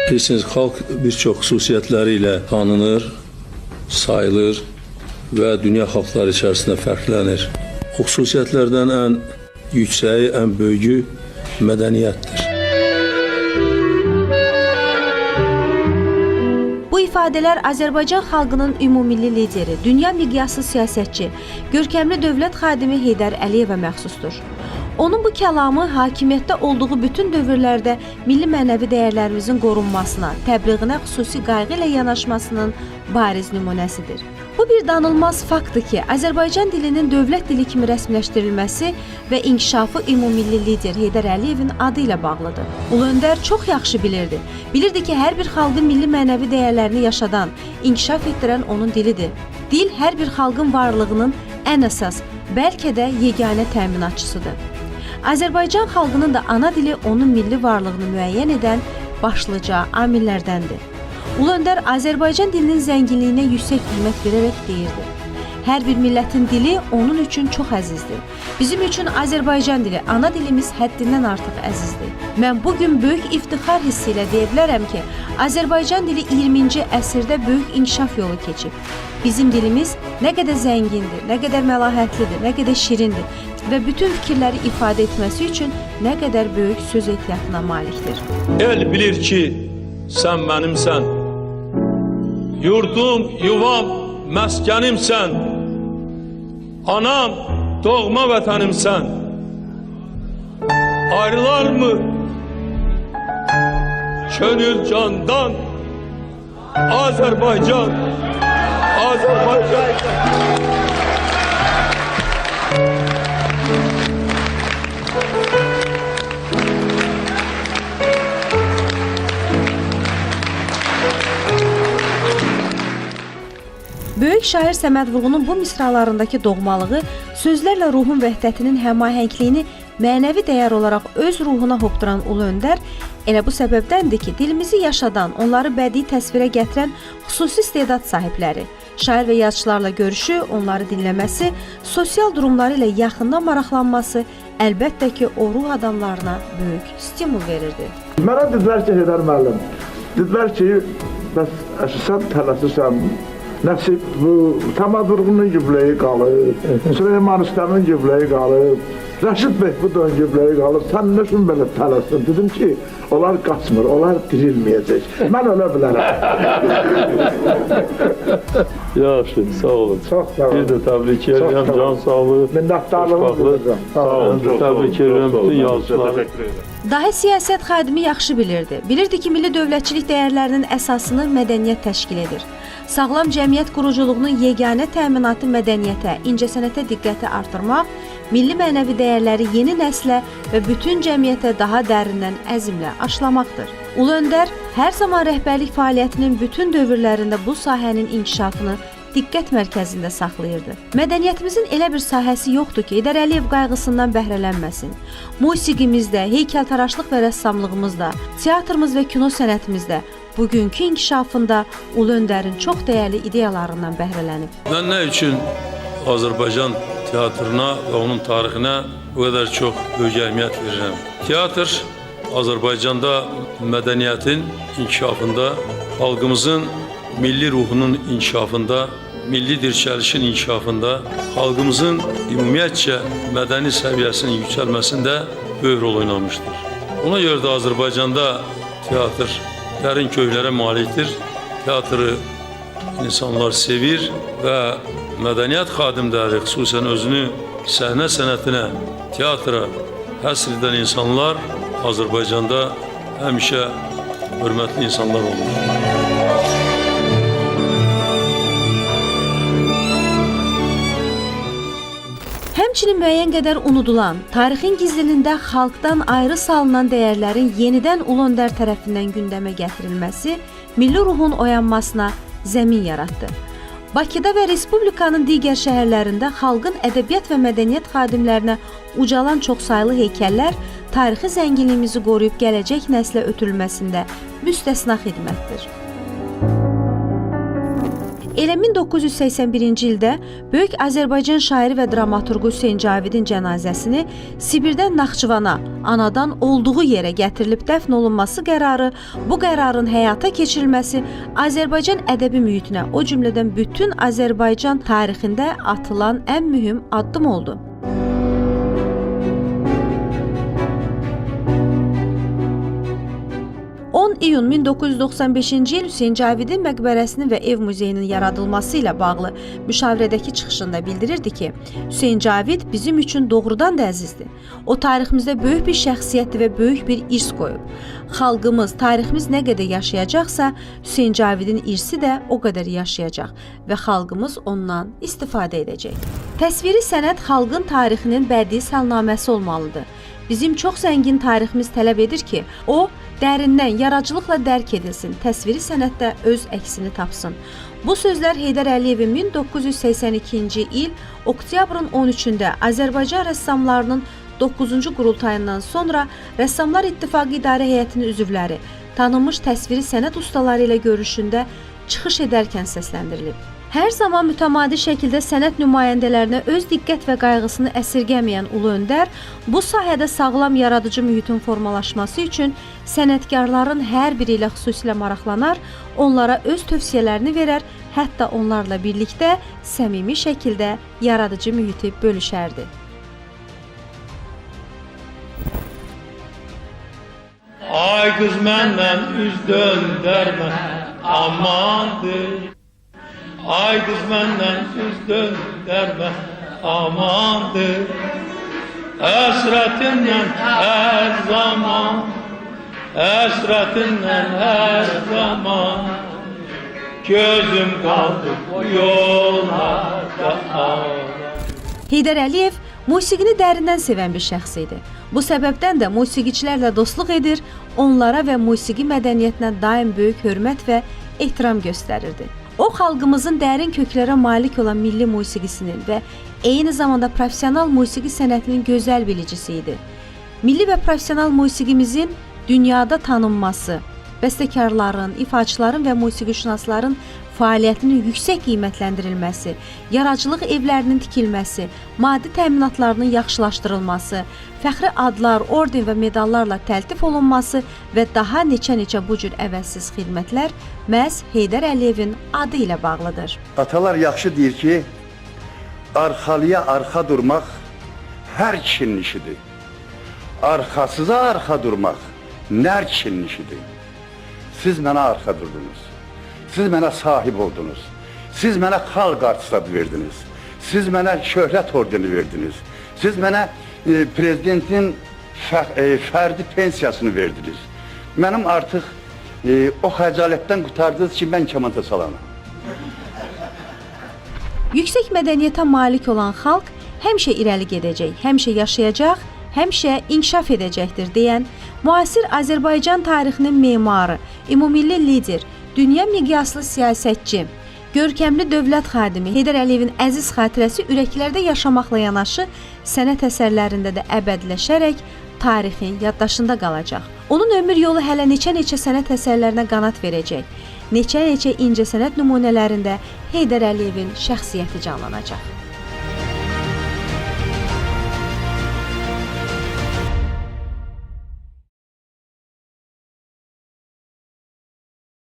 Bilirsiniz, xalq bir çox xüsusiyyətləri ilə tanınır, sayılır və dünya xalqları içərisində fərqlənir. O xüsusiyyətlərdən ən yüksəyi, ən böyüyü mədəniyyətdir. Bu ifadələr Azərbaycan xalqının ümumilli lideri, dünya miqyaslı siyasətçi, görkəmli dövlət xadimi Heydər Əliyevə məxsusdur. Onun bu kəlamı hakimiyyətdə olduğu bütün dövrlərdə milli mənəvi dəyərlərimizin qorunmasına, təbliğinə xüsusi qayğı ilə yanaşmasının bariz nümunəsidir. Bu bir danılmaz faktdır ki, Azərbaycan dilinin dövlət dili kimi rəsmiləşdirilməsi və inkişafı ümumilli lider Heydər Əliyevin adı ilə bağlıdır. Ulu Öndər çox yaxşı bilirdi. Bilirdi ki, hər bir xalqın milli mənəvi dəyərlərini yaşadan, inkişaf etdirən onun dilidir. Dil hər bir xalqın varlığının ən əsas, bəlkə də yeganə təminatçısıdır. Azərbaycan xalqının da ana dili onun milli varlığını müəyyən edən başlıca amillərdəndir. Ulu Öndər Azərbaycan dilinin zənginliyinə yüksək qiymət verərək deyirdi: hər bir millətin dili onun üçün çox əzizdir. Bizim üçün Azərbaycan dili, ana dilimiz həddindən artıq əzizdir. Mən bugün böyük iftixar hissi ilə deyə bilərəm ki, Azərbaycan dili 20-ci əsrdə böyük inkişaf yolu keçib. Bizim dilimiz nə qədər zəngindir, nə qədər məlahətlidir, nə qədər şirindir və bütün fikirləri ifadə etməsi üçün nə qədər böyük söz ehtiyatına malikdir. El bilir ki, sən mənimsən, yurdum, yuvam, məskənimsən, anam, doğma vətənimsən. Ayrılar mı könül candan? Azərbaycan, Azərbaycan. Böyük şair Səməd Vurğunun bu misralarındakı doğmalığı, sözlərlə ruhun vəhdətinin həmahəngliyini mənəvi dəyər olaraq öz ruhuna hopduran Ulu Öndər elə bu səbəbdəndir ki, dilimizi yaşadan, onları bədii təsvirə gətirən xüsusi istedad sahibləri, şair və yazıçılarla görüşü, onları dinləməsi, sosial durumları ilə yaxından maraqlanması əlbəttə ki, o ruh adamlarına böyük stimul verirdi. Mənə dedilər ki, Heydər müəllim, dedilər ki, bəs sən tələsirsən, Nəsib bu Səməd Vurğunun gübləyi qalıb, Süleyman İsləmin gübləyi qalıb, Rəşid Behbudun gübləyi qalıb, sən nə üçün belə tələsin? Dedim ki, onlar qaçmır, onlar dirilməyəcək. Mən ölə bilərəm. Yaxşı, sağ olun. Çox sağ olun. Bir də təbrik edirəm, can sağlığı. Minnətdarlığımı bildirirəm. Sağ olun, təbrik edirəm bütün yazıçıları. Dahi siyasət xadimi yaxşı bilirdi. Bilirdi ki, milli dövlətçilik dəyərlərinin əsasını mədəniyyət təşkil edir. Sağlam cəmiyyət quruculuğunun yeganə təminatı mədəniyyətə, incəsənətə diqqəti artırmaq, milli mənəvi dəyərləri yeni nəslə və bütün cəmiyyətə daha dərindən əzmlə aşılamaqdır. Ulu Öndər hər zaman rəhbərlik fəaliyyətinin bütün dövrlərində bu sahənin inkişafını diqqət mərkəzində saxlayırdı. Mədəniyyətimizin elə bir sahəsi yoxdur ki, Heydər Əliyev qayğısından bəhrələnməsin. Musiqimizdə, heykəltaraşlıq və rəssamlığımızda, teatrımız və kino sənətimizdə, bugünkü inkişafında Ulu Öndərin çox dəyərli ideyalarından bəhrələnib. Mən nə üçün Azərbaycan teatrına və onun tarixinə bu qədər çox böyük əhəmiyyət verirəm? Teatr Azərbaycanda mədəniyyətin inkişafında, xalqımızın milli ruhunun inkişafında, milli dirçəlişin inkişafında, xalqımızın ümumiyyətcə mədəni səviyyəsinin yüksəlməsində böyük rol oynamışdır. Ona görə də Azərbaycanda teatr dərin köklərə malikdir. Teatrı insanlar sevir və mədəniyyət xadimləri xüsusən özünü səhnə sənətinə, teatra həsr edən insanlar Azərbaycanda həmişə hörmətli insanlar olur. Həmçinin müəyyən qədər unudulan, tarixin gizlilində xalqdan ayrı salınan dəyərlərin yenidən Ulu Öndər tərəfindən gündəmə gətirilməsi milli ruhun oyanmasına zəmin yaratdı. Bakıda və Respublikanın digər şəhərlərində xalqın ədəbiyyat və mədəniyyət xadimlərinə ucalan çoxsaylı heykəllər tarixi zənginliyimizi qoruyub gələcək nəslə ötürülməsində müstəsna xidmətdir. Elə 1981-ci ildə böyük Azərbaycan şairi və dramaturqu Hüseyn Cavidin cənazəsini Sibirdən Naxçıvana, anadan olduğu yerə gətirilib dəfn olunması qərarı, bu qərarın həyata keçirilməsi Azərbaycan ədəbi mühitinə, o cümlədən bütün Azərbaycan tarixində atılan ən mühüm addım oldu. 10 iyun 1995-ci il Hüseyn Cavidin məqbərəsinin və ev muzeyinin yaradılması ilə bağlı müşavirədəki çıxışında bildirirdi ki, Hüseyn Cavid bizim üçün doğrudan da əzizdir. O tariximizdə böyük bir şəxsiyyətdir və böyük bir irs qoyub. Xalqımız, tariximiz nə qədər yaşayacaqsa, Hüseyn Cavidin irsi də o qədər yaşayacaq və xalqımız ondan istifadə edəcək. Təsviri sənət xalqın tarixinin bədii salnaməsi olmalıdır. Bizim çox zəngin tariximiz tələb edir ki, o, dərindən, yaradıcılıqla dərk edilsin, təsviri sənətdə öz əksini tapsın. Bu sözlər Heydər Əliyevin 1982-ci il oktyabrın 13-də Azərbaycan rəssamlarının 9-cu qurultayından sonra Rəssamlar İttifaqı İdarə Heyətinin üzvləri, tanınmış təsviri sənət ustaları ilə görüşündə çıxış edərkən səsləndirilib. Hər zaman mütəmadi şəkildə sənət nümayəndələrinə öz diqqət və qayğısını əsirgəməyən Ulu Öndər bu sahədə sağlam yaradıcı mühitin formalaşması üçün sənətkarların hər biri ilə xüsusilə maraqlanar, onlara öz tövsiyələrini verər, hətta onlarla birlikdə səmimi şəkildə yaradıcı mühiti bölüşərdi. Ay qız məndən üz döndərmə, amandır. Ay qız məndən üz döndərmə, amandır. Əsrətindən hər zaman, əsrətindən hər zaman gözüm qaldı bu yollarda ağlar. Heydər Əliyev musiqini dərindən sevən bir şəxs idi. Bu səbəbdən də musiqiçilərlə dostluq edir, onlara və musiqi mədəniyyətinə daim böyük hörmət və ehtiram göstərirdi. O, xalqımızın dərin köklərə malik olan milli musiqisinin və eyni zamanda professional musiqi sənətinin gözəl bilicisi idi. Milli və professional musiqimizin dünyada tanınması, bəstəkarların, ifaçıların və musiqişünasların fəaliyyətinin yüksək qiymətləndirilməsi, yaradıcılıq evlərinin tikilməsi, maddi təminatlarının yaxşılaşdırılması, fəxri adlar, orden və medallarla təltif olunması və daha neçə bu cür əvəzsiz xidmətlər məhz Heydər Əliyevin adı ilə bağlıdır. Atalar yaxşı deyir ki, arxalıya arxa durmaq hər kişinin işidir. Arxasıza arxa durmaq nər kişinin işidir. Siz mənə arxa durdunuz. Siz mənə sahib oldunuz. Siz mənə xalq artisti adı verdiniz. Siz mənə şöhrət ordeni verdiniz. Siz mənə prezidentin fərdi pensiyasını verdiniz. Mənim artıq o xəcalətdən qurtardınız ki, mən kamanta salamam. Yüksək mədəniyyətə malik olan xalq həmişə irəli gedəcək, həmişə yaşayacaq, həmişə inkişaf edəcəkdir deyən müasir Azərbaycan tarixinin memarı, ümumilli lider, dünya miqyaslı siyasətçi, görkəmli dövlət xadimi Heydər Əliyevin əziz xatirəsi ürəklərdə yaşamaqla yanaşı, sənət əsərlərində də əbədiləşərək tarixin yaddaşında qalacaq. Onun ömür yolu hələ neçə sənət əsərlərinə qanat verəcək. Neçə incəsənət nümunələrində Heydər Əliyevin şəxsiyyəti canlanacaq.